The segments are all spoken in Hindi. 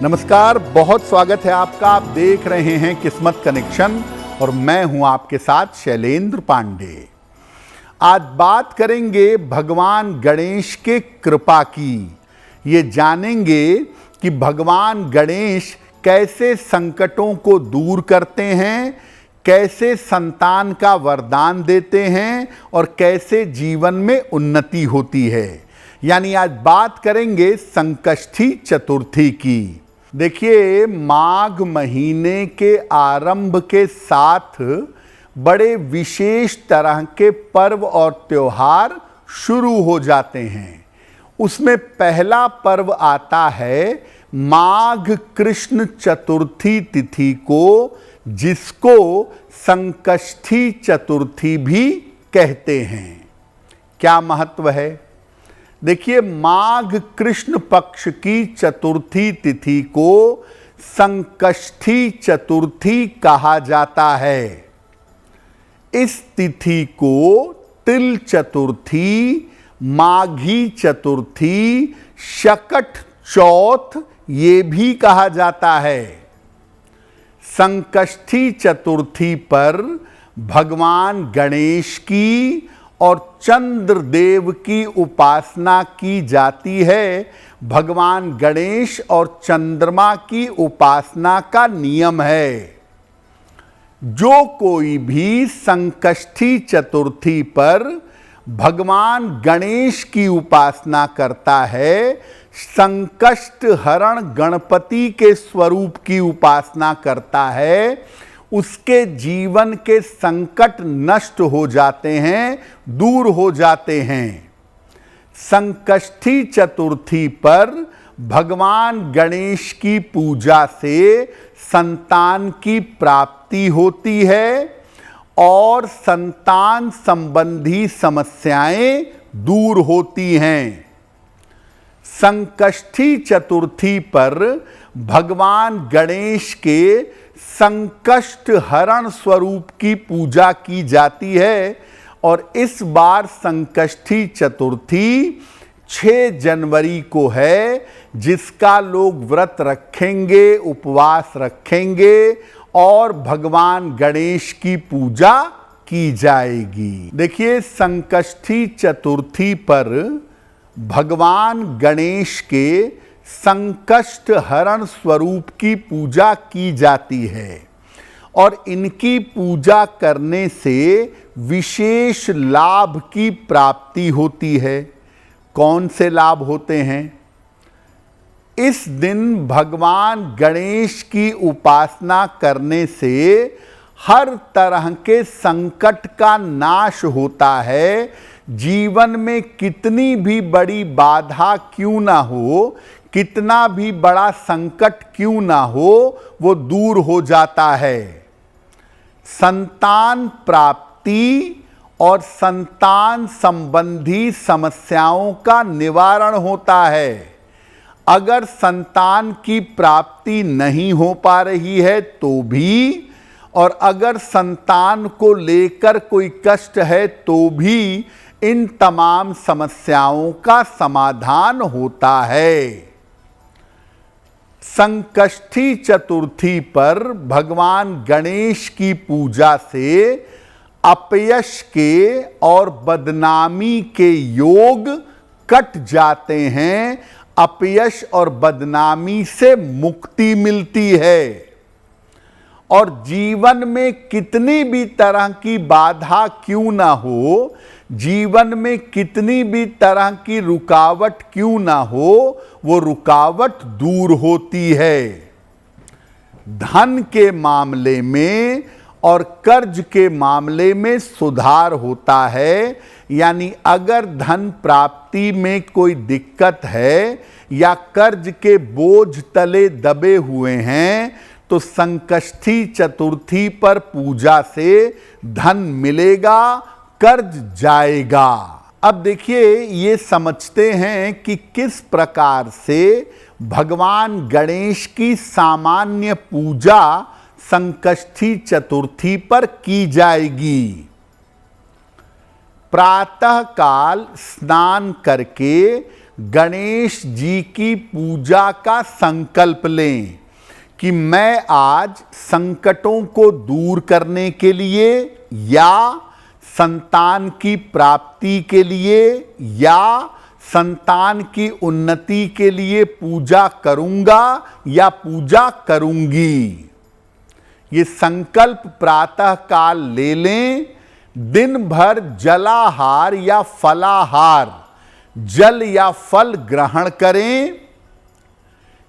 नमस्कार, बहुत स्वागत है आपका। आप देख रहे हैं किस्मत कनेक्शन और मैं हूं आपके साथ शैलेंद्र पांडे। आज बात करेंगे भगवान गणेश के कृपा की। ये जानेंगे कि भगवान गणेश कैसे संकटों को दूर करते हैं, कैसे संतान का वरदान देते हैं और कैसे जीवन में उन्नति होती है। यानी आज बात करेंगे संकष्टी चतुर्थी की। देखिए, माघ महीने के आरंभ के साथ बड़े विशेष तरह के पर्व और त्योहार शुरू हो जाते हैं। उसमें पहला पर्व आता है माघ कृष्ण चतुर्थी तिथि को, जिसको संकष्टी चतुर्थी भी कहते हैं। क्या महत्व है? देखिए, माघ कृष्ण पक्ष की चतुर्थी तिथि को संकष्टी चतुर्थी कहा जाता है। इस तिथि को तिल चतुर्थी, माघी चतुर्थी, शकट चौथ ये भी कहा जाता है। संकष्टी चतुर्थी पर भगवान गणेश की और चंद्रदेव की उपासना की जाती है। भगवान गणेश और चंद्रमा की उपासना का नियम है। जो कोई भी संकष्टी चतुर्थी पर भगवान गणेश की उपासना करता है, संकष्ट हरण गणपति के स्वरूप की उपासना करता है, उसके जीवन के संकट नष्ट हो जाते हैं, दूर हो जाते हैं। संकष्टी चतुर्थी पर भगवान गणेश की पूजा से संतान की प्राप्ति होती है और संतान संबंधी समस्याएं दूर होती हैं। संकष्टी चतुर्थी पर भगवान गणेश के संकष्ट हरण स्वरूप की पूजा की जाती है और इस बार संकष्टी चतुर्थी 6 जनवरी को है, जिसका लोग व्रत रखेंगे, उपवास रखेंगे और भगवान गणेश की पूजा की जाएगी। देखिए, संकष्टी चतुर्थी पर भगवान गणेश के संकष्ट हरण स्वरूप की पूजा की जाती है और इनकी पूजा करने से विशेष लाभ की प्राप्ति होती है। कौन से लाभ होते हैं? इस दिन भगवान गणेश की उपासना करने से हर तरह के संकट का नाश होता है। जीवन में कितनी भी बड़ी बाधा क्यों ना हो, कितना भी बड़ा संकट क्यों ना हो, वो दूर हो जाता है। संतान प्राप्ति और संतान संबंधी समस्याओं का निवारण होता है। अगर संतान की प्राप्ति नहीं हो पा रही है तो भी, और अगर संतान को लेकर कोई कष्ट है तो भी, इन तमाम समस्याओं का समाधान होता है। संकष्टी चतुर्थी पर भगवान गणेश की पूजा से अपयश के और बदनामी के योग कट जाते हैं। अपयश और बदनामी से मुक्ति मिलती है और जीवन में कितनी भी तरह की बाधा क्यों ना हो, जीवन में कितनी भी तरह की रुकावट क्यों ना हो, वो रुकावट दूर होती है। धन के मामले में और कर्ज के मामले में सुधार होता है। यानी अगर धन प्राप्ति में कोई दिक्कत है या कर्ज के बोझ तले दबे हुए हैं, तो संकष्टी चतुर्थी पर पूजा से धन मिलेगा, कर्ज जाएगा। अब देखिए, ये समझते हैं कि किस प्रकार से भगवान गणेश की सामान्य पूजा संकष्टी चतुर्थी पर की जाएगी। प्रातः काल स्नान करके गणेश जी की पूजा का संकल्प लें कि मैं आज संकटों को दूर करने के लिए या संतान की प्राप्ति के लिए या संतान की उन्नति के लिए पूजा करूंगा या पूजा करूंगी। ये संकल्प प्रातः काल ले लें। दिन भर जलाहार या फलाहार, जल या फल ग्रहण करें।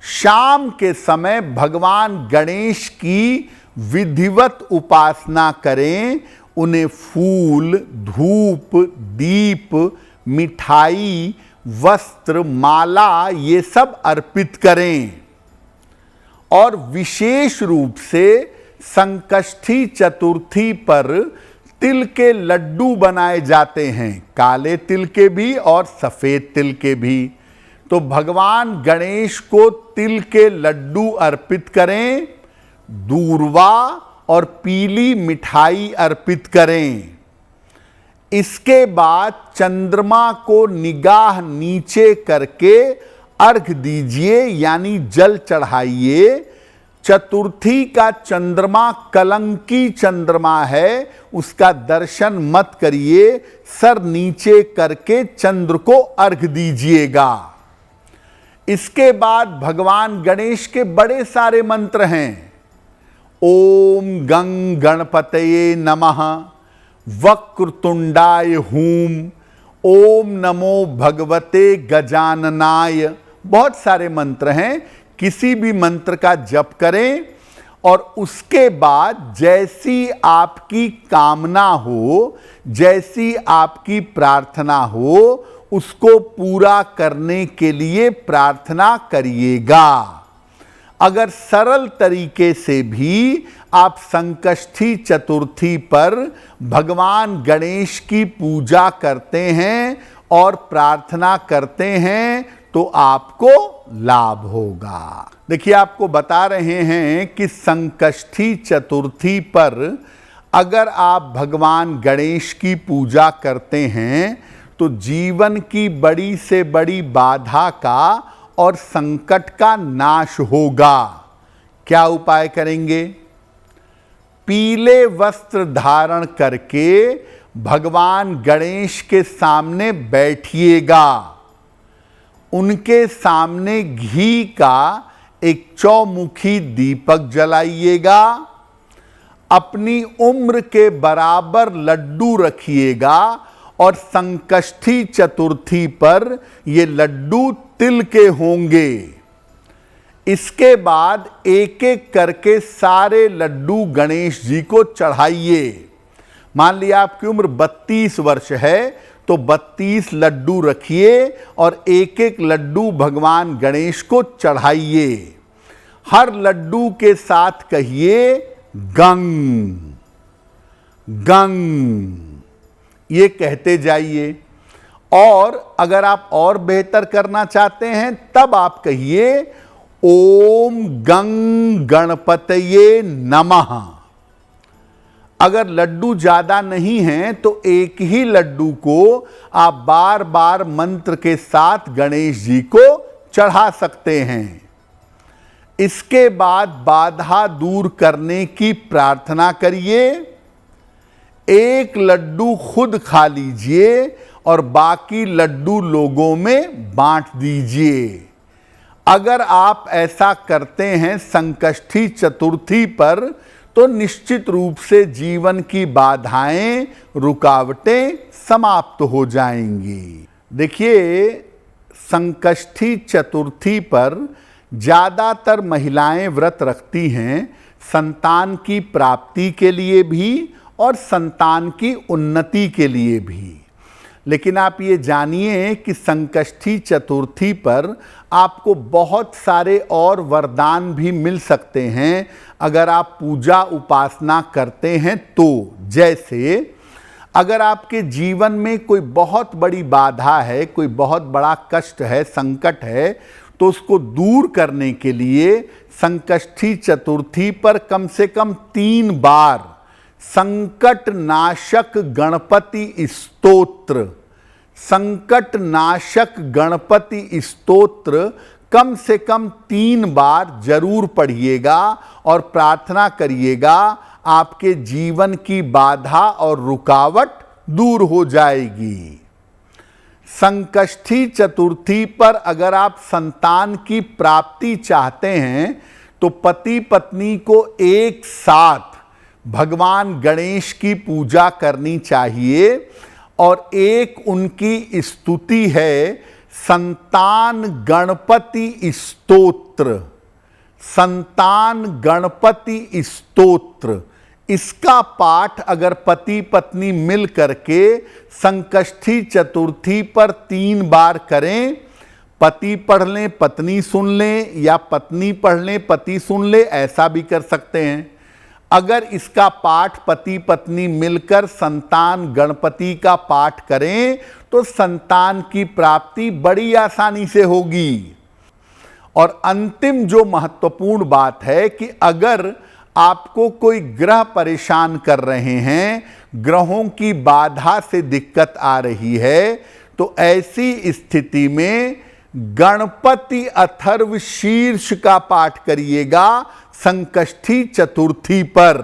शाम के समय भगवान गणेश की विधिवत उपासना करें। उन्हें फूल, धूप, दीप, मिठाई, वस्त्र, माला ये सब अर्पित करें। और विशेष रूप से संकष्टी चतुर्थी पर तिल के लड्डू बनाए जाते हैं, काले तिल के भी और सफेद तिल के भी। तो भगवान गणेश को तिल के लड्डू अर्पित करें, दूर्वा और पीली मिठाई अर्पित करें। इसके बाद चंद्रमा को निगाह नीचे करके अर्घ दीजिए, यानी जल चढ़ाइए। चतुर्थी का चंद्रमा कलंकी चंद्रमा है, उसका दर्शन मत करिए। सर नीचे करके चंद्र को अर्घ दीजिएगा। इसके बाद भगवान गणेश के बड़े सारे मंत्र हैं। ओम गं गणपतये नमः, वक्रतुंडाय हूम, ओम नमो भगवते गजाननाय। बहुत सारे मंत्र हैं, किसी भी मंत्र का जप करें और उसके बाद जैसी आपकी कामना हो, जैसी आपकी प्रार्थना हो, उसको पूरा करने के लिए प्रार्थना करिएगा। अगर सरल तरीके से भी आप संकष्टी चतुर्थी पर भगवान गणेश की पूजा करते हैं और प्रार्थना करते हैं तो आपको लाभ होगा। देखिए, आपको बता रहे हैं कि संकष्टी चतुर्थी पर अगर आप भगवान गणेश की पूजा करते हैं तो जीवन की बड़ी से बड़ी बाधा का और संकट का नाश होगा। क्या उपाय करेंगे? पीले वस्त्र धारण करके भगवान गणेश के सामने बैठिएगा। उनके सामने घी का एक चौमुखी दीपक जलाइएगा। अपनी उम्र के बराबर लड्डू रखिएगा और संकष्टी चतुर्थी पर ये लड्डू तिल के होंगे। इसके बाद एक एक करके सारे लड्डू गणेश जी को चढ़ाइए। मान लिया आपकी उम्र 32 वर्ष है तो 32 लड्डू रखिए और एक एक लड्डू भगवान गणेश को चढ़ाइए। हर लड्डू के साथ कहिए गंग गंग, ये कहते जाइए। और अगर आप और बेहतर करना चाहते हैं तब आप कहिए ओम गंग गणपतये नमः। अगर लड्डू ज्यादा नहीं हैं तो एक ही लड्डू को आप बार बार मंत्र के साथ गणेश जी को चढ़ा सकते हैं। इसके बाद बाधा दूर करने की प्रार्थना करिए। एक लड्डू खुद खा लीजिए और बाकी लड्डू लोगों में बांट दीजिए। अगर आप ऐसा करते हैं संकष्टी चतुर्थी पर तो निश्चित रूप से जीवन की बाधाएं, रुकावटें समाप्त हो जाएंगी। देखिए, संकष्टी चतुर्थी पर ज़्यादातर महिलाएं व्रत रखती हैं संतान की प्राप्ति के लिए भी और संतान की उन्नति के लिए भी। लेकिन आप ये जानिए कि संकष्टी चतुर्थी पर आपको बहुत सारे और वरदान भी मिल सकते हैं अगर आप पूजा उपासना करते हैं तो। जैसे अगर आपके जीवन में कोई बहुत बड़ी बाधा है, कोई बहुत बड़ा कष्ट है, संकट है, तो उसको दूर करने के लिए संकष्टी चतुर्थी पर कम से कम 3 बार संकट नाशक गणपति स्तोत्र, संकट नाशक गणपति स्तोत्र कम से कम 3 बार जरूर पढ़िएगा और प्रार्थना करिएगा, आपके जीवन की बाधा और रुकावट दूर हो जाएगी। संकष्टी चतुर्थी पर अगर आप संतान की प्राप्ति चाहते हैं तो पति पत्नी को एक साथ भगवान गणेश की पूजा करनी चाहिए और एक उनकी स्तुति है संतान गणपति स्तोत्र। संतान गणपति स्तोत्र, इसका पाठ अगर पति पत्नी मिल करके संकष्टी चतुर्थी पर 3 बार करें, पति पढ़ लें पत्नी सुन लें या पत्नी पढ़ लें पति सुन ले, ऐसा भी कर सकते हैं। अगर इसका पाठ पति पत्नी मिलकर संतान गणपति का पाठ करें तो संतान की प्राप्ति बड़ी आसानी से होगी। और अंतिम जो महत्वपूर्ण बात है कि अगर आपको कोई ग्रह परेशान कर रहे हैं, ग्रहों की बाधा से दिक्कत आ रही है, तो ऐसी स्थिति में गणपति अथर्व शीर्ष का पाठ करिएगा संकष्टी चतुर्थी पर।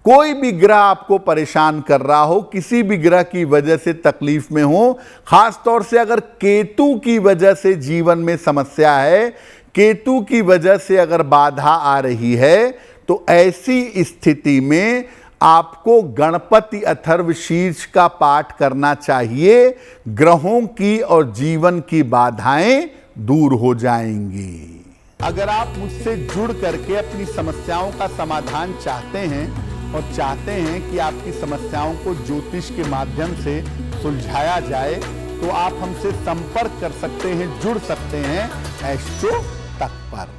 कोई भी ग्रह आपको परेशान कर रहा हो, किसी भी ग्रह की वजह से तकलीफ में हो, खास तौर से अगर केतु की वजह से जीवन में समस्या है, केतु की वजह से अगर बाधा आ रही है, तो ऐसी स्थिति में आपको गणपति अथर्व शीर्ष का पाठ करना चाहिए। ग्रहों की और जीवन की बाधाएं दूर हो जाएंगी। अगर आप मुझसे जुड़ करके अपनी समस्याओं का समाधान चाहते हैं और चाहते हैं कि आपकी समस्याओं को ज्योतिष के माध्यम से सुलझाया जाए, तो आप हमसे संपर्क कर सकते हैं, जुड़ सकते हैं एस्ट्रो तक पर।